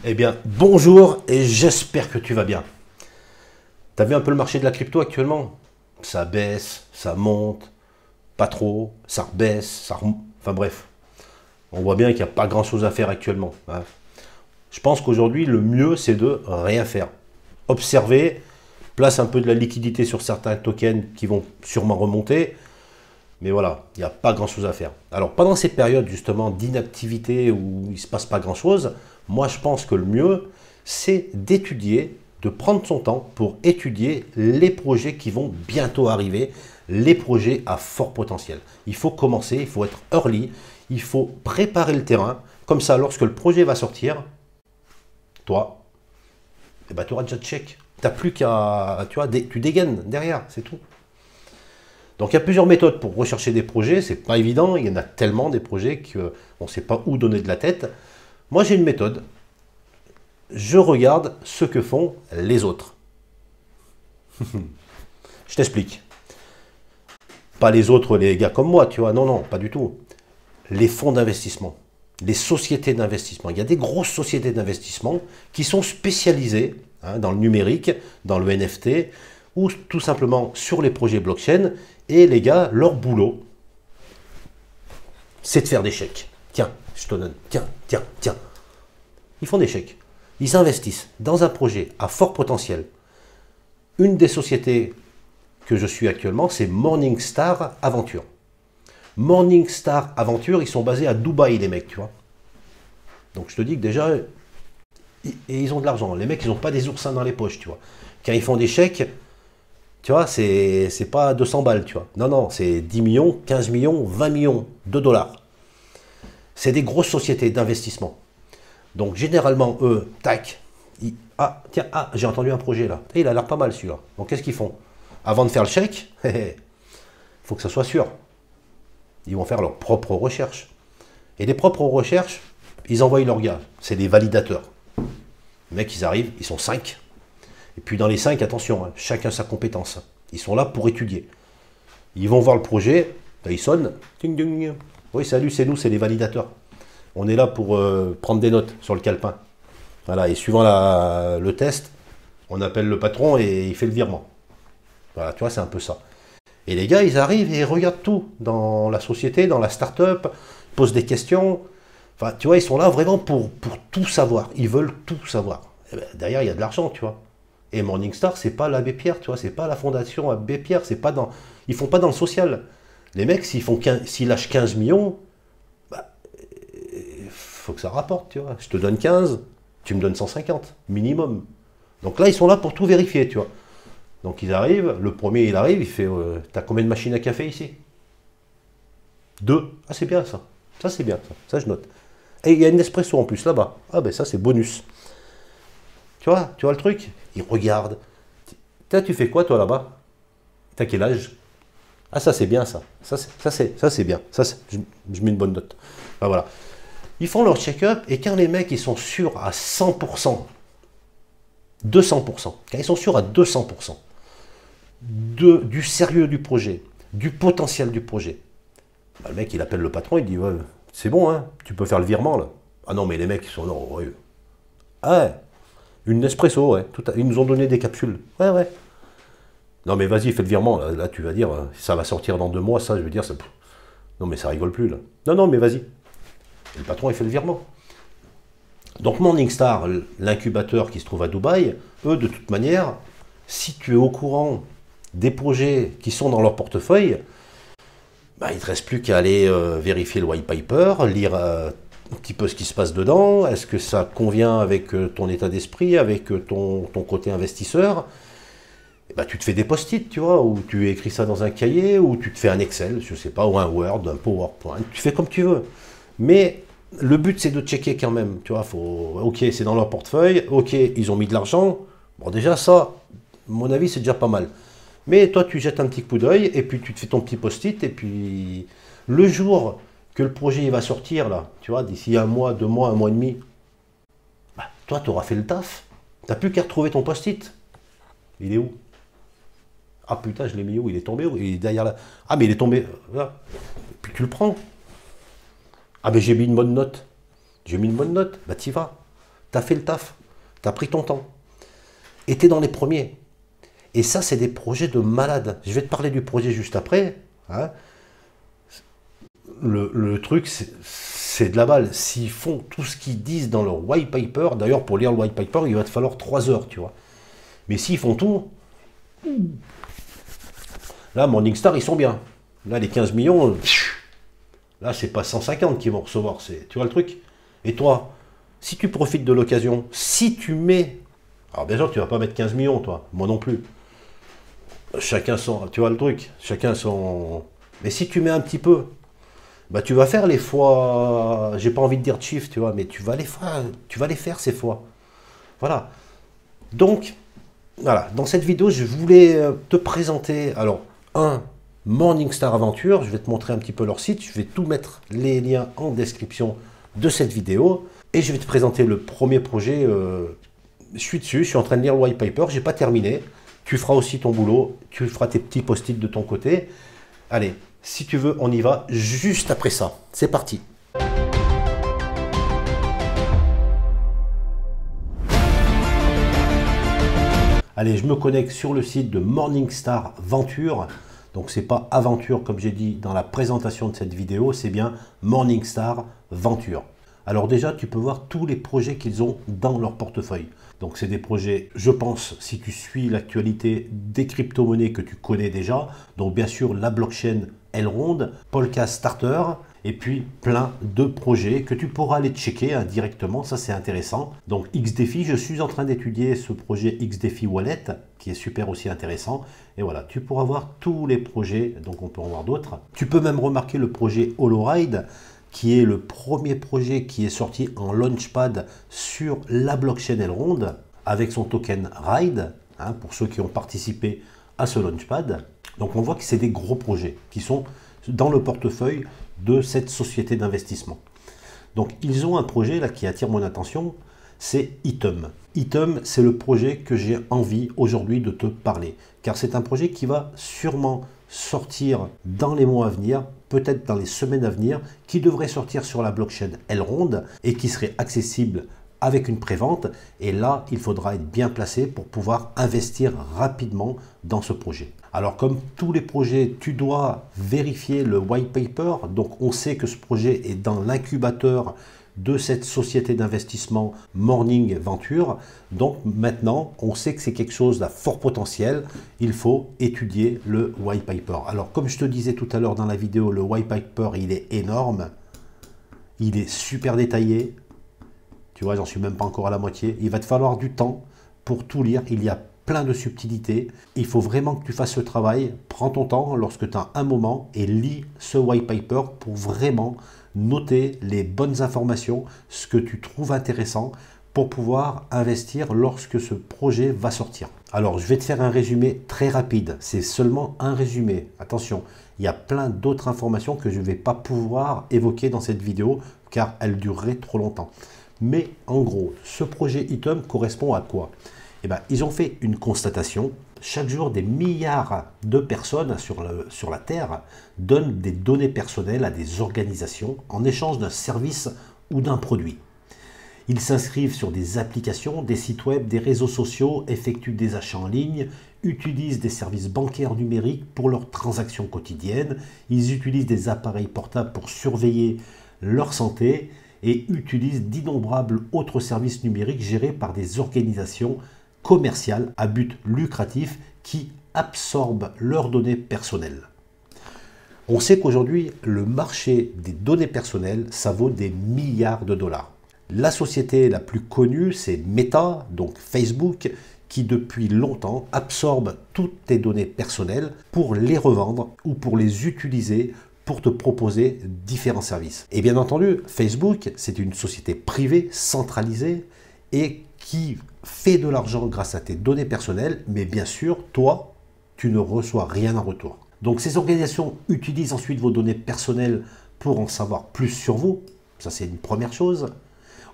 Eh bien, bonjour et j'espère que tu vas bien. T'as vu un peu le marché de la crypto actuellement? Ça baisse, ça monte, pas trop, ça rebaisse, ça remonte. Enfin bref, on voit bien qu'il n'y a pas grand-chose à faire actuellement, hein. Je pense qu'aujourd'hui, le mieux, c'est de rien faire. Observer, place un peu de la liquidité sur certains tokens qui vont sûrement remonter. Mais voilà, il n'y a pas grand-chose à faire. Alors, pendant ces périodes, justement, d'inactivité où il ne se passe pas grand-chose, moi, je pense que le mieux, c'est d'étudier, de prendre son temps pour étudier les projets qui vont bientôt arriver, les projets à fort potentiel. Il faut commencer, il faut être early, il faut préparer le terrain. Comme ça, lorsque le projet va sortir, toi, eh ben, tu auras déjà de chèque. Tu n'as plus qu'à, tu vois, tu dégaines derrière, c'est tout. Donc il y a plusieurs méthodes pour rechercher des projets, c'est pas évident, il y en a tellement des projets qu'on ne sait pas où donner de la tête. Moi j'ai une méthode, je regarde ce que font les autres. Je t'explique. Pas les autres, les gars comme moi, tu vois, non, non, pas du tout. Les fonds d'investissement, les sociétés d'investissement. Il y a des grosses sociétés d'investissement qui sont spécialisées dans le numérique, dans le NFT, ou tout simplement sur les projets blockchain. Et les gars, leur boulot, c'est de faire des chèques. Tiens, je te donne. Tiens, tiens, tiens. Ils font des chèques. Ils investissent dans un projet à fort potentiel. Une des sociétés que je suis actuellement, c'est Morningstar Aventure. Morningstar Aventure, ils sont basés à Dubaï, les mecs, tu vois. Donc je te dis que déjà, et ils ont de l'argent. Les mecs, ils n'ont pas des oursins dans les poches, tu vois. Quand ils font des chèques, tu vois, c'est pas 200 balles, tu vois. Non, non, c'est 10 millions, 15 millions, 20 millions de dollars. C'est des grosses sociétés d'investissement. Donc, généralement, eux, tac, ah, tiens, ah, j'ai entendu un projet là. Et il a l'air pas mal celui-là. Donc, qu'est-ce qu'ils font? Avant de faire le chèque, il faut que ça soit sûr. Ils vont faire leurs propres recherches. Et les propres recherches, ils envoient leurs gars. C'est des validateurs. Les mecs, ils arrivent, ils sont 5. Et puis dans les 5, attention, hein, chacun sa compétence. Ils sont là pour étudier. Ils vont voir le projet, là, ils sonnent. Ding, ding. Oui, salut, c'est nous, c'est les validateurs. On est là pour prendre des notes sur le calepin. Voilà, et suivant le test, on appelle le patron et il fait le virement. Voilà, tu vois, c'est un peu ça. Et les gars, ils arrivent et ils regardent tout dans la société, dans la start-up, posent des questions. Enfin, tu vois, ils sont là vraiment pour tout savoir. Ils veulent tout savoir. Et ben, derrière, il y a de l'argent, tu vois. Et Morningstar, c'est pas l'abbé Pierre, tu vois, c'est pas la fondation Abbé Pierre, c'est pas dans. Ils font pas dans le social. Les mecs, s'ils lâchent 15 millions, bah, faut que ça rapporte, tu vois. Je te donne 15, tu me donnes 150, minimum. Donc là, ils sont là pour tout vérifier, tu vois. Donc ils arrivent, le premier il arrive, il fait t'as combien de machines à café ici? 2. Ah, c'est bien ça. Ça, c'est bien, ça je note. Et il y a une espresso en plus là-bas. Ah, ben ça, c'est bonus. Tu vois le truc? Il regarde. Tu fais quoi toi là-bas? T'as quel âge? Ah, ça c'est bien ça. Ça c'est bien. Je mets une bonne note. Ben, voilà. Ils font leur check-up et quand les mecs ils sont sûrs à 100%, 200%, quand ils sont sûrs à 200% du sérieux du projet, du potentiel du projet, ben, le mec il appelle le patron, il dit ouais, c'est bon, hein, tu peux faire le virement là. Ah non, mais les mecs ils sont non, ouais. Ah ouais. Une Nespresso, ouais. Ils nous ont donné des capsules. Ouais, ouais. Non, mais vas-y, fais le virement. Là, tu vas dire, ça va sortir dans 2 mois, ça, je veux dire, ça. Non, mais ça rigole plus, là. Non, non, mais vas-y. Et le patron, il fait le virement. Donc, Morningstar, l'incubateur qui se trouve à Dubaï, eux, de toute manière, si tu es au courant des projets qui sont dans leur portefeuille, bah, il ne te reste plus qu'à aller vérifier le white paper, lire un petit peu ce qui se passe dedans, est-ce que ça convient avec ton état d'esprit, avec ton côté investisseur? Et bah, tu te fais des post-it, tu vois, ou tu écris ça dans un cahier, ou tu te fais un Excel, je sais pas, ou un Word, un PowerPoint, tu fais comme tu veux. Mais le but, c'est de checker quand même, tu vois, ok, c'est dans leur portefeuille, ok, ils ont mis de l'argent, bon, déjà ça, à mon avis, c'est déjà pas mal. Mais toi, tu jettes un petit coup d'œil, et puis tu te fais ton petit post-it, et puis le jour que le projet il va sortir, là, tu vois, d'ici 1 mois, 2 mois, 1 mois et demi, bah, toi, tu auras fait le taf. Tu n'as plus qu'à retrouver ton post-it. Il est où? Ah putain, je l'ai mis où? Il est tombé où? Il est derrière là. Ah, mais il est tombé là. Puis tu le prends. Ah, mais j'ai mis une bonne note. J'ai mis une bonne note. Bah, t'y vas. Tu as fait le taf, tu as pris ton temps. Et tu es dans les premiers. Et ça, c'est des projets de malades. Je vais te parler du projet juste après. Hein. Le truc, c'est de la balle. S'ils font tout ce qu'ils disent dans leur white paper, d'ailleurs, pour lire le white paper, il va te falloir 3 heures, tu vois. Mais s'ils font tout, là, Morningstar, ils sont bien. Là, les 15 millions, là, c'est pas 150 qu'ils vont recevoir. Tu vois le truc? Et toi, si tu profites de l'occasion, si tu mets... Alors déjà, tu vas pas mettre 15 millions, toi. Moi non plus. Chacun son... Tu vois le truc? Chacun son... Mais si tu mets un petit peu, bah tu vas faire les fois... J'ai pas envie de dire chiffre, tu vois, mais tu vas les faire ces fois. Voilà. Donc, voilà. Dans cette vidéo, je voulais te présenter... Alors, Morningstar Aventure. Je vais te montrer un petit peu leur site. Je vais tout mettre les liens en description de cette vidéo. Et je vais te présenter le premier projet. Je suis dessus, je suis en train de lire le white paper. J'ai pas terminé. Tu feras aussi ton boulot. Tu feras tes petits post-it de ton côté. Allez, si tu veux, on y va juste après ça. C'est parti. Allez, je me connecte sur le site de Morningstar Venture. Donc, ce n'est pas Aventure, comme j'ai dit dans la présentation de cette vidéo, c'est bien Morningstar Venture. Alors déjà, tu peux voir tous les projets qu'ils ont dans leur portefeuille. Donc, c'est des projets, je pense, si tu suis l'actualité des crypto-monnaies que tu connais déjà. Donc, bien sûr, la blockchain Elrond, Polka Starter, et puis plein de projets que tu pourras aller checker directement. Ça, c'est intéressant. Donc, XDefi, je suis en train d'étudier ce projet XDefi Wallet, qui est super aussi intéressant. Et voilà, tu pourras voir tous les projets. Donc, on peut en voir d'autres. Tu peux même remarquer le projet HoloRide, qui est le premier projet qui est sorti en Launchpad sur la blockchain Elrond, avec son token RIDE, hein, pour ceux qui ont participé à ce Launchpad. Donc on voit que c'est des gros projets qui sont dans le portefeuille de cette société d'investissement. Donc ils ont un projet là qui attire mon attention, c'est Item. Item, c'est le projet que j'ai envie aujourd'hui de te parler, car c'est un projet qui va sûrement sortir dans les mois à venir, peut-être dans les semaines à venir, qui devrait sortir sur la blockchain Elrond et qui serait accessible avec une prévente. Et là, il faudra être bien placé pour pouvoir investir rapidement dans ce projet. Alors, comme tous les projets, tu dois vérifier le white paper. Donc, on sait que ce projet est dans l'incubateur de cette société d'investissement Morning Venture. Donc maintenant, on sait que c'est quelque chose à fort potentiel. Il faut étudier le white paper. Alors, comme je te disais tout à l'heure dans la vidéo, le white paper, il est énorme. Il est super détaillé. Tu vois, j'en suis même pas encore à la moitié. Il va te falloir du temps pour tout lire. Il y a plein de subtilités. Il faut vraiment que tu fasses ce travail. Prends ton temps lorsque tu as un moment et lis ce white paper pour vraiment noter les bonnes informations, ce que tu trouves intéressant pour pouvoir investir lorsque ce projet va sortir. Alors, je vais te faire un résumé très rapide. C'est seulement un résumé. Attention, il y a plein d'autres informations que je ne vais pas pouvoir évoquer dans cette vidéo car elle durerait trop longtemps. Mais en gros, ce projet Item correspond à quoi? Eh bien, ils ont fait une constatation. Chaque jour, des milliards de personnes sur la Terre donnent des données personnelles à des organisations en échange d'un service ou d'un produit. Ils s'inscrivent sur des applications, des sites web, des réseaux sociaux, effectuent des achats en ligne, utilisent des services bancaires numériques pour leurs transactions quotidiennes, ils utilisent des appareils portables pour surveiller leur santé et utilisent d'innombrables autres services numériques gérés par des organisations commerciales à but lucratif qui absorbent leurs données personnelles. On sait qu'aujourd'hui, le marché des données personnelles, ça vaut des milliards de dollars. La société la plus connue, c'est Meta, donc Facebook, qui depuis longtemps absorbe toutes tes données personnelles pour les revendre ou pour les utiliser pour te proposer différents services. Et bien entendu, Facebook, c'est une société privée, centralisée et qui fait de l'argent grâce à tes données personnelles, mais bien sûr, toi, tu ne reçois rien en retour. Donc ces organisations utilisent ensuite vos données personnelles pour en savoir plus sur vous, ça c'est une première chose,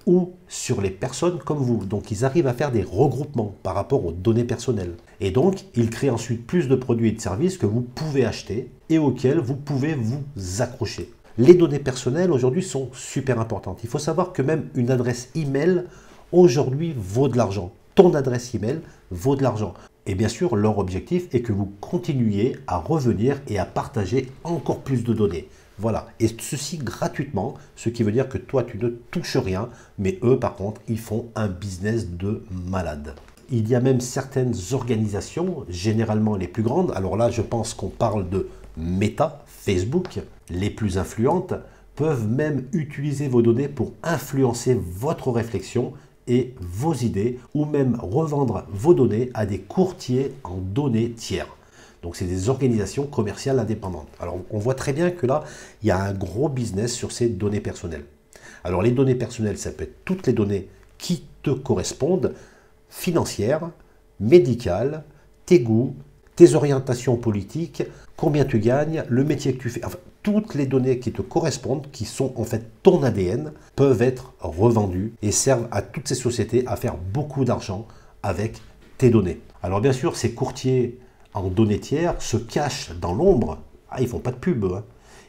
ou sur les personnes comme vous. Donc ils arrivent à faire des regroupements par rapport aux données personnelles. Et donc, ils créent ensuite plus de produits et de services que vous pouvez acheter et auxquels vous pouvez vous accrocher. Les données personnelles aujourd'hui sont super importantes. Il faut savoir que même une adresse email aujourd'hui vaut de l'argent. Ton adresse email vaut de l'argent. Et bien sûr, leur objectif est que vous continuiez à revenir et à partager encore plus de données. Voilà, et ceci gratuitement, ce qui veut dire que toi, tu ne touches rien, mais eux, par contre, ils font un business de malade. Il y a même certaines organisations, généralement les plus grandes, alors là, je pense qu'on parle de Meta, Facebook, les plus influentes, peuvent même utiliser vos données pour influencer votre réflexion et vos idées, ou même revendre vos données à des courtiers en données tiers. Donc c'est des organisations commerciales indépendantes. Alors on voit très bien que là, il y a un gros business sur ces données personnelles. Alors les données personnelles, ça peut être toutes les données qui te correspondent, financières, médicales, tes goûts, tes orientations politiques, combien tu gagnes, le métier que tu fais, enfin toutes les données qui te correspondent, qui sont en fait ton ADN, peuvent être revendues et servent à toutes ces sociétés à faire beaucoup d'argent avec tes données. Alors bien sûr, ces courtiers en données tiers se cachent dans l'ombre, ils ne font pas de pub,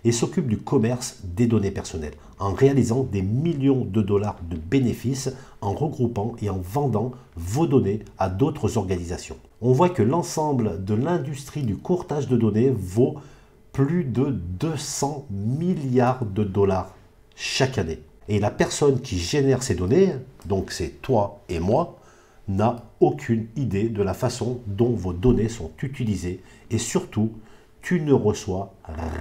et s'occupent du commerce des données personnelles, en réalisant des millions de dollars de bénéfices, en regroupant et en vendant vos données à d'autres organisations. On voit que l'ensemble de l'industrie du courtage de données vaut plus de 200 milliards de dollars chaque année. Et la personne qui génère ces données, donc c'est toi et moi, n'a aucune idée de la façon dont vos données sont utilisées et surtout, tu ne reçois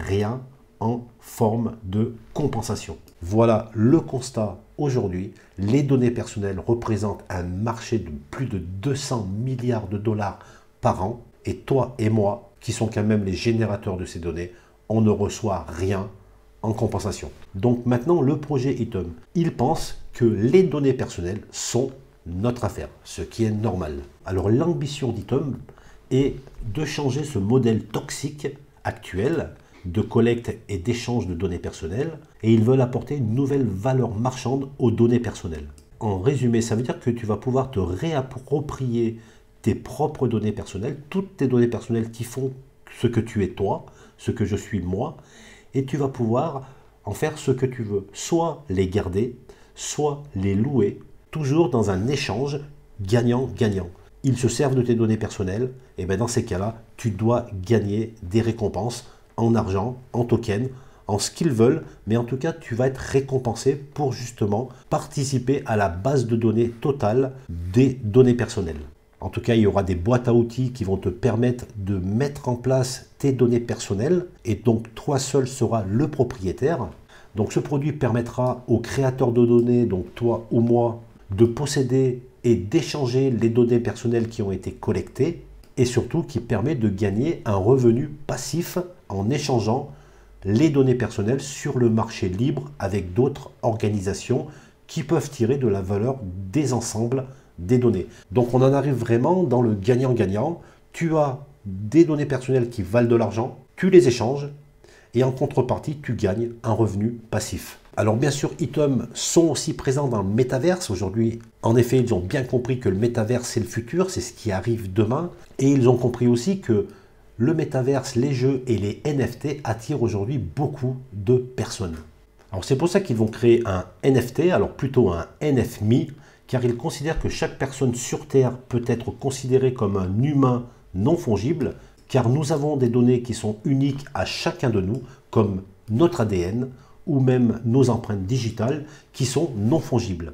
rien en forme de compensation. Voilà le constat aujourd'hui. Les données personnelles représentent un marché de plus de 200 milliards de dollars par an et toi et moi, qui sont quand même les générateurs de ces données, on ne reçoit rien en compensation. Donc maintenant, le projet Item, il pense que les données personnelles sont notre affaire, ce qui est normal. Alors l'ambition d'Item est de changer ce modèle toxique actuel de collecte et d'échange de données personnelles et ils veulent apporter une nouvelle valeur marchande aux données personnelles. En résumé, ça veut dire que tu vas pouvoir te réapproprier tes propres données personnelles, toutes tes données personnelles qui font ce que tu es toi, ce que je suis moi, et tu vas pouvoir en faire ce que tu veux, soit les garder, soit les louer, toujours dans un échange gagnant-gagnant. Ils se servent de tes données personnelles, et bien dans ces cas-là, tu dois gagner des récompenses en argent, en token, en ce qu'ils veulent, mais en tout cas, tu vas être récompensé pour justement participer à la base de données totale des données personnelles. En tout cas, il y aura des boîtes à outils qui vont te permettre de mettre en place tes données personnelles et donc toi seul seras le propriétaire. Donc ce produit permettra aux créateurs de données, donc toi ou moi, de posséder et d'échanger les données personnelles qui ont été collectées et surtout qui permet de gagner un revenu passif en échangeant les données personnelles sur le marché libre avec d'autres organisations qui peuvent tirer de la valeur des ensembles des données. Donc on en arrive vraiment dans le gagnant-gagnant. Tu as des données personnelles qui valent de l'argent, tu les échanges et en contrepartie, tu gagnes un revenu passif. Alors bien sûr, Item sont aussi présents dans le métaverse. Aujourd'hui, en effet, ils ont bien compris que le métaverse, c'est le futur, c'est ce qui arrive demain. Et ils ont compris aussi que le métaverse, les jeux et les NFT attirent aujourd'hui beaucoup de personnes. Alors c'est pour ça qu'ils vont créer un NFT, alors plutôt un NFMe, car ils considèrent que chaque personne sur Terre peut être considérée comme un humain non fongible, car nous avons des données qui sont uniques à chacun de nous, comme notre ADN ou même nos empreintes digitales qui sont non fongibles.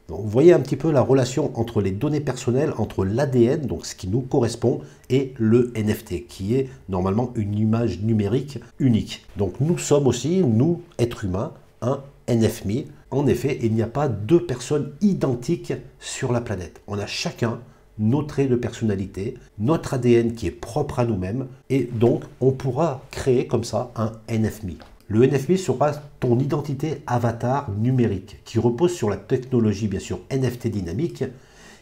Donc, vous voyez un petit peu la relation entre les données personnelles, entre l'ADN, donc ce qui nous correspond, et le NFT, qui est normalement une image numérique unique. Donc nous sommes aussi, nous, êtres humains, un NFMe. En effet, il n'y a pas deux personnes identiques sur la planète. On a chacun nos traits de personnalité, notre ADN qui est propre à nous-mêmes, et donc on pourra créer comme ça un NFMe. Le NFMe sera ton identité avatar numérique, qui repose sur la technologie bien sûr NFT dynamique,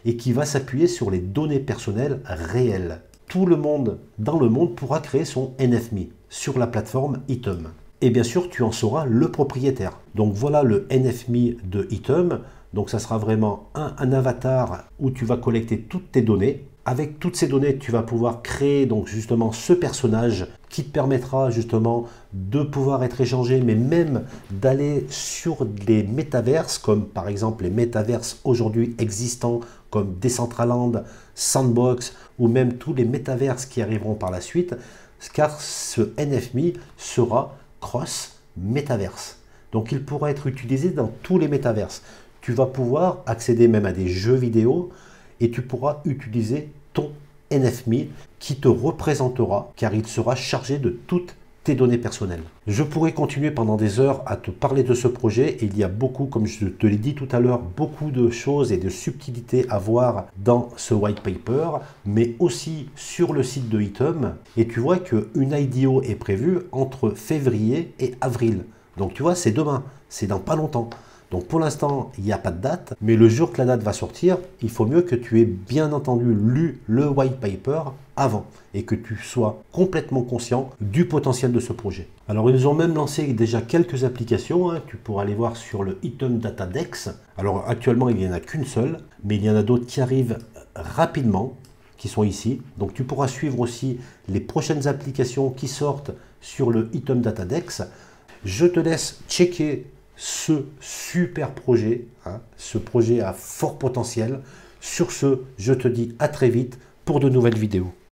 et qui va s'appuyer sur les données personnelles réelles. Tout le monde dans le monde pourra créer son NFMe sur la plateforme Item. Et bien sûr, tu en seras le propriétaire. Donc voilà le NFMe de Item. Donc ça sera vraiment un avatar où tu vas collecter toutes tes données. Avec toutes ces données, tu vas pouvoir créer donc justement ce personnage qui te permettra justement de pouvoir être échangé, mais même d'aller sur des métaverses, comme par exemple les métaverses aujourd'hui existants, comme Decentraland, Sandbox, ou même tous les métaverses qui arriveront par la suite, car ce NFMe sera cross-métaverse. Donc il pourra être utilisé dans tous les métaverses. Tu vas pouvoir accéder même à des jeux vidéo, et tu pourras utiliser ton NFMe qui te représentera car il sera chargé de toutes tes données personnelles. Je pourrais continuer pendant des heures à te parler de ce projet. Il y a beaucoup, comme je te l'ai dit tout à l'heure, beaucoup de choses et de subtilités à voir dans ce white paper, mais aussi sur le site de Item. Et tu vois qu'une IDO est prévue entre février et avril. Donc tu vois, c'est demain, c'est dans pas longtemps. Donc pour l'instant, il n'y a pas de date, mais le jour que la date va sortir, il faut mieux que tu aies bien entendu lu le white paper avant et que tu sois complètement conscient du potentiel de ce projet. Alors ils ont même lancé déjà quelques applications, tu pourras aller voir sur le Item Data Dex. Alors actuellement, il n'y en a qu'une seule, mais il y en a d'autres qui arrivent rapidement, qui sont ici. Donc tu pourras suivre aussi les prochaines applications qui sortent sur le Item Data Dex. Je te laisse checker ce super projet, ce projet à fort potentiel. Sur ce, je te dis à très vite pour de nouvelles vidéos.